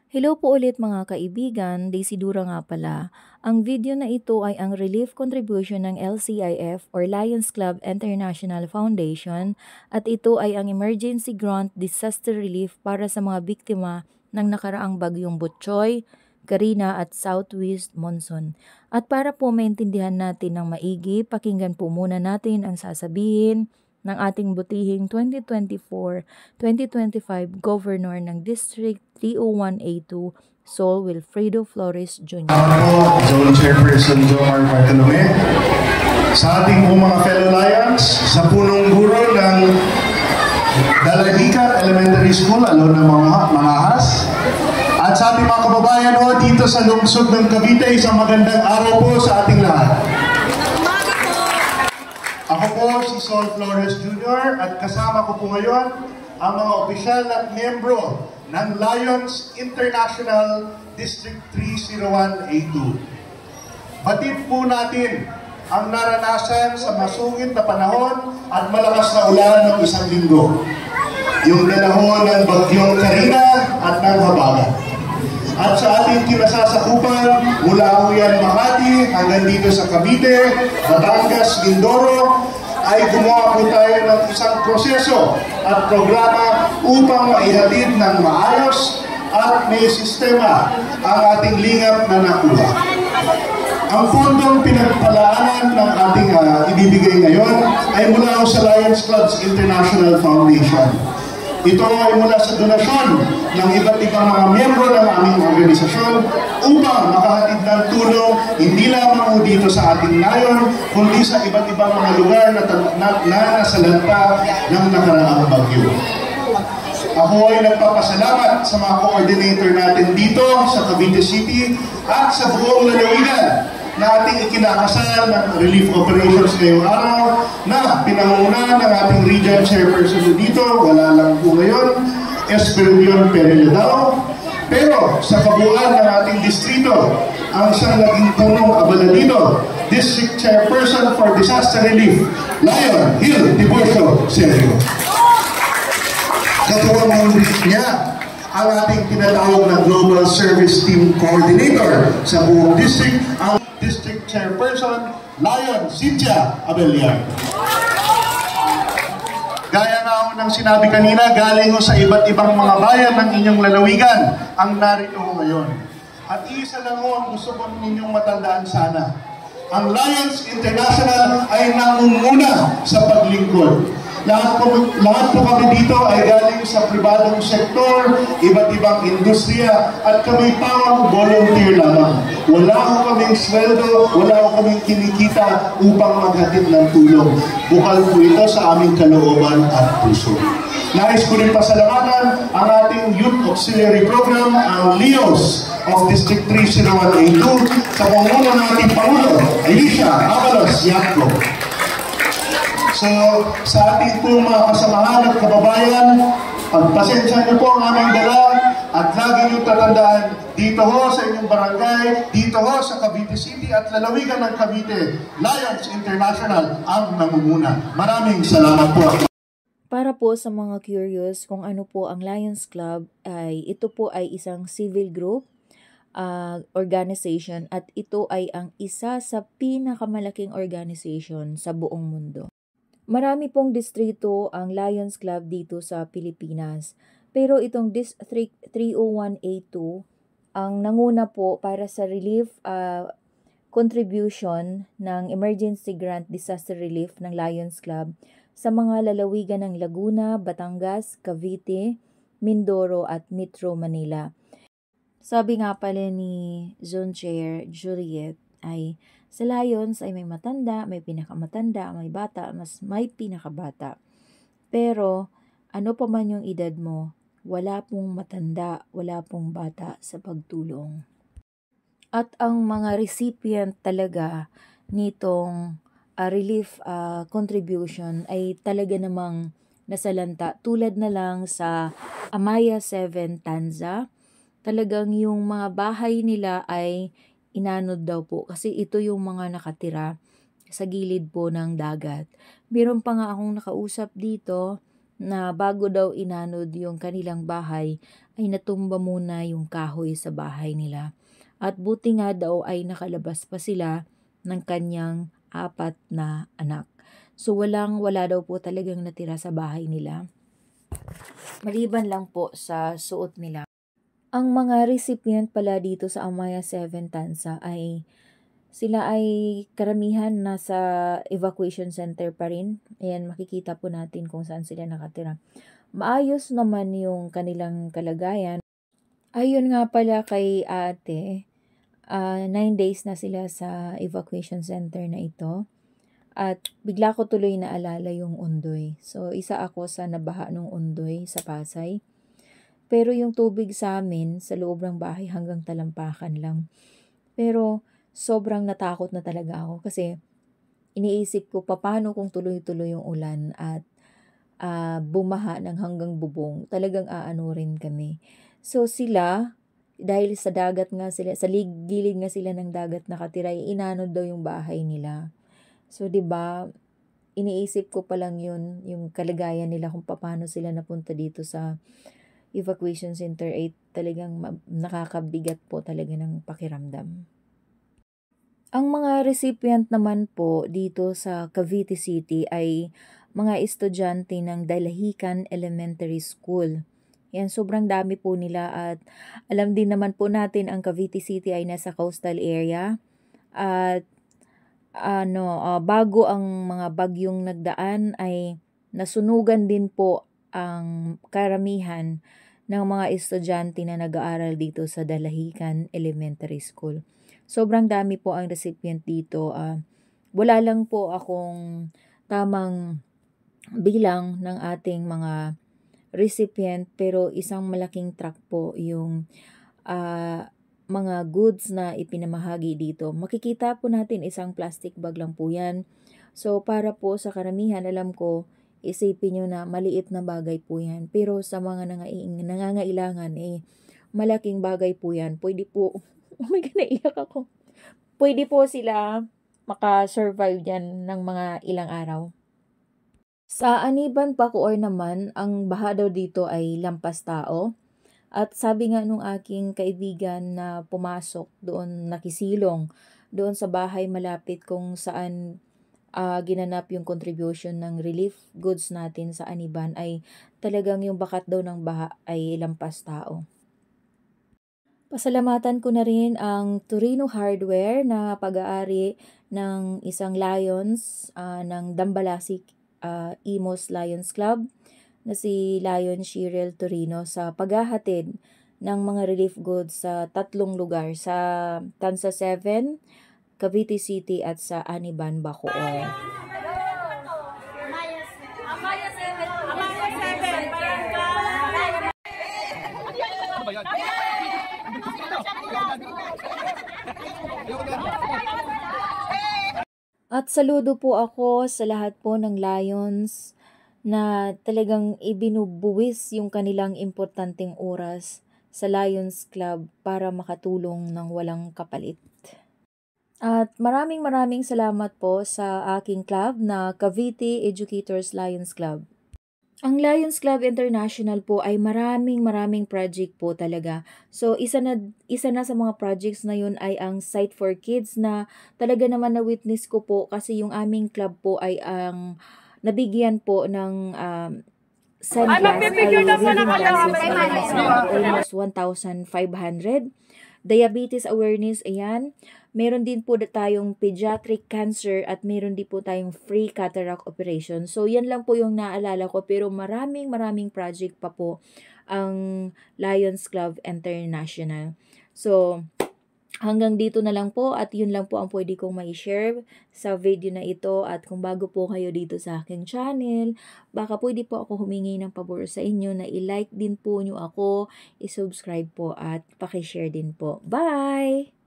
Hello po ulit mga kaibigan, Daisy Dura nga pala. Ang video na ito ay ang relief contribution ng LCIF or Lions Club International Foundation at ito ay ang emergency grant disaster relief para sa mga biktima ng nakaraang bagyong Butchoy, Karina at Southwest Monsoon. At para po maintindihan natin ng maigi, pakinggan po muna natin ang sasabihin ng ating butihing 2024-2025 Governor ng District 301A2, Sol Wilfredo Flores Jr. Ako, Zone Chairperson Jomar Bartolome, sa ating mga fellow Lions, sa punong guro ng Dalahican Elementary School, alon ng mga ahas, at sa ating mga kababayan dito sa lungsod ng Cavite, isang magandang araw po sa ating lahat. Ako po si Sol Flores Jr. at kasama ko po ngayon ang mga opisyal at miyembro ng Lions International District 301A2. Batid po natin ang naranasan sa masungit na panahon at malakas na ulan ng isang linggo. Yung dalahon ng bagyong Karina at ng Habagat. At sa ating kinasasakupan, mula ho yan Makati hanggang dito sa Cavite, Batangas, Mindoro, ay gumawa po tayo ng isang proseso at programa upang maihatid ng maayos at may sistema ang ating lingap na nakuha. Ang fondong pinagpalaanan ng ating ibibigay ngayon ay mula sa Lions Clubs International Foundation. Ito ay mula sa donasyon ng iba't ibang mga miyembro ng aming organisasyon upang makahatid ng tulong hindi lamang dito sa ating layon, kundi sa iba't ibang mga lugar na nasalanta ng nakaraang bagyo. Ako ay nagpapasalamat sa mga coordinator natin dito sa Cavite City at sa buong lalawigan na ating ikinakasal ng relief operations ngayong araw na pinanguna ng ating region chairperson dito, wala lang po ngayon, Esperidion Pereledao. Pero sa kabuuan ng ating distrito, ang siyang naging punong abaladino, District Chairperson for Disaster Relief, Lion Hill Tiburcio Sergio. Katuwang ng niya, ang ating tinatawag na Global Service Team Coordinator sa buong district, ang District Chairperson, Lion Cynthia Abelian. Gaya nga ho ng sinabi kanina, galing ho sa iba't ibang mga bayan ng inyong lalawigan ang narito ho ngayon. At isa lang ho ang gusto ko ninyong matandaan sana. Ang Lions International ay nangunguna sa paglingkod. Lahat po kami dito ay galing sa pribadong sektor, iba't ibang industriya, at kami pawang volunteer lamang. Wala ko kaming sweldo, wala ko kaming kinikita upang maghatid ng tulong. Bukal po ito sa aming kalooban at puso. Nais ko rin pasalamatan ang ating Youth Auxiliary Program, ang LEOS of District 301A2, sa pangulo ng ating Pangulo, Alicia Avalos Yatco. So, sa ating po mga kasamahan at kababayan, pagpasensya niyo po ang aming dala at lagi niyo tatandaan dito ho sa inyong barangay, dito ho sa Cavite City at lalawigan ng Cavite, Lions International ang namumuna. Maraming salamat po. Para po sa mga curious kung ano po ang Lions Club, ito po ay isang civil group, organization, at ito ay ang isa sa pinakamalaking organization sa buong mundo. Marami pong distrito ang Lions Club dito sa Pilipinas. Pero itong District 301A2 ang nanguna po para sa relief contribution ng Emergency Grant Disaster Relief ng Lions Club sa mga lalawigan ng Laguna, Batangas, Cavite, Mindoro at Metro Manila. Sabi nga pala ni Zone Chair Juliet ay sa Lions ay may matanda, may pinakamatanda, may bata, mas may pinakabata. Pero ano pa man yung edad mo, wala pong matanda, wala pong bata sa pagtulong. At ang mga recipient talaga nitong relief contribution ay talaga namang nasalanta. Tulad na lang sa Amaya 7 Tanza, talagang yung mga bahay nila ay inanod daw po kasi ito yung mga nakatira sa gilid po ng dagat. Meron pa nga akong nakausap dito na bago daw inanod yung kanilang bahay ay natumba muna yung kahoy sa bahay nila. At buti nga daw ay nakalabas pa sila ng kanyang 4 na anak. So wala daw po talagang natira sa bahay nila. Maliban lang po sa suot nila. Ang mga recipient pala dito sa Amaya 7 Tanza ay sila ay karamihan nasa evacuation center pa rin. Ayan, makikita po natin kung saan sila nakatira. Maayos naman yung kanilang kalagayan. Ayun nga pala kay ate, 9 days na sila sa evacuation center na ito. At bigla ko tuloy naalala yung Undoy. So, isa ako sa nabaha ng Undoy sa Pasay. Pero yung tubig sa amin, sa loob ng bahay hanggang talampakan lang. Pero sobrang natakot na talaga ako kasi iniisip ko paano kung tuloy-tuloy yung ulan at bumaha ng hanggang bubong. Talagang aano rin kami. So sila, dahil sa dagat nga sila, sa gilid nga sila ng dagat nakatira, inanod daw yung bahay nila. So 'di ba, iniisip ko pa lang yun, yung kalagayan nila kung paano sila napunta dito sa evacuation center ay talagang nakakabigat po talaga ng pakiramdam. Ang mga recipient naman po dito sa Cavite City ay mga estudyante ng Dalahican Elementary School. Yan, sobrang dami po nila at alam din naman po natin ang Cavite City ay nasa coastal area at bago ang mga bagyong nagdaan ay nasunugan din po ang karamihan ng mga estudyante na nag-aaral dito sa Dalahican Elementary School. Sobrang dami po ang recipient dito. Wala lang po akong tamang bilang ng ating mga recipient pero isang malaking truck po yung mga goods na ipinamahagi dito. Makikita po natin isang plastic bag lang po yan. So para po sa karamihan, alam ko, isipin nyo na maliit na bagay po yan. Pero sa mga nangangailangan, malaking bagay po yan. Pwede po, oh my God, naiyak ako. Pwede po sila makasurvive yan ng mga ilang araw. Sa Aniban Bacoor naman, ang baha daw dito ay lampas tao. At sabi nga nung aking kaibigan na pumasok doon, nakisilong doon sa bahay malapit kung saan ginanap yung contribution ng relief goods natin sa Aniban ay talagang yung bakat daw ng baha ay lampas tao. Pasalamatan ko na rin ang Torino Hardware na pag-aari ng isang Lions ng Dambalasik Imos Lions Club na si Lion Shirel Torino sa paghahatid ng mga relief goods sa 3 lugar, sa Tanza 7, Cavite City at sa Aniban, Bacoor. At saludo po ako sa lahat po ng Lions na talagang ibinubuwis yung kanilang importanteng oras sa Lions Club para makatulong ng walang kapalit. At maraming salamat po sa aking club na Cavite Educators Lions Club. Ang Lions Club International po ay maraming project po talaga. So isa na sa mga projects na yun ay ang Site for Kids na talaga naman na witness ko po kasi yung aming club po ay ang nabigyan po ng sunglass ay reading glasses almost 1,500. Diabetes awareness, ayan. Meron din po tayong pediatric cancer at meron din po tayong free cataract operation. So yan lang po yung naalala ko pero maraming project pa po ang Lions Club International. So hanggang dito na lang po at yun lang po ang pwede kong ma-share sa video na ito. At kung bago po kayo dito sa aking channel, baka pwede po ako humingi ng pabor sa inyo na i-like din po nyo ako, i-subscribe po at pakishare din po. Bye!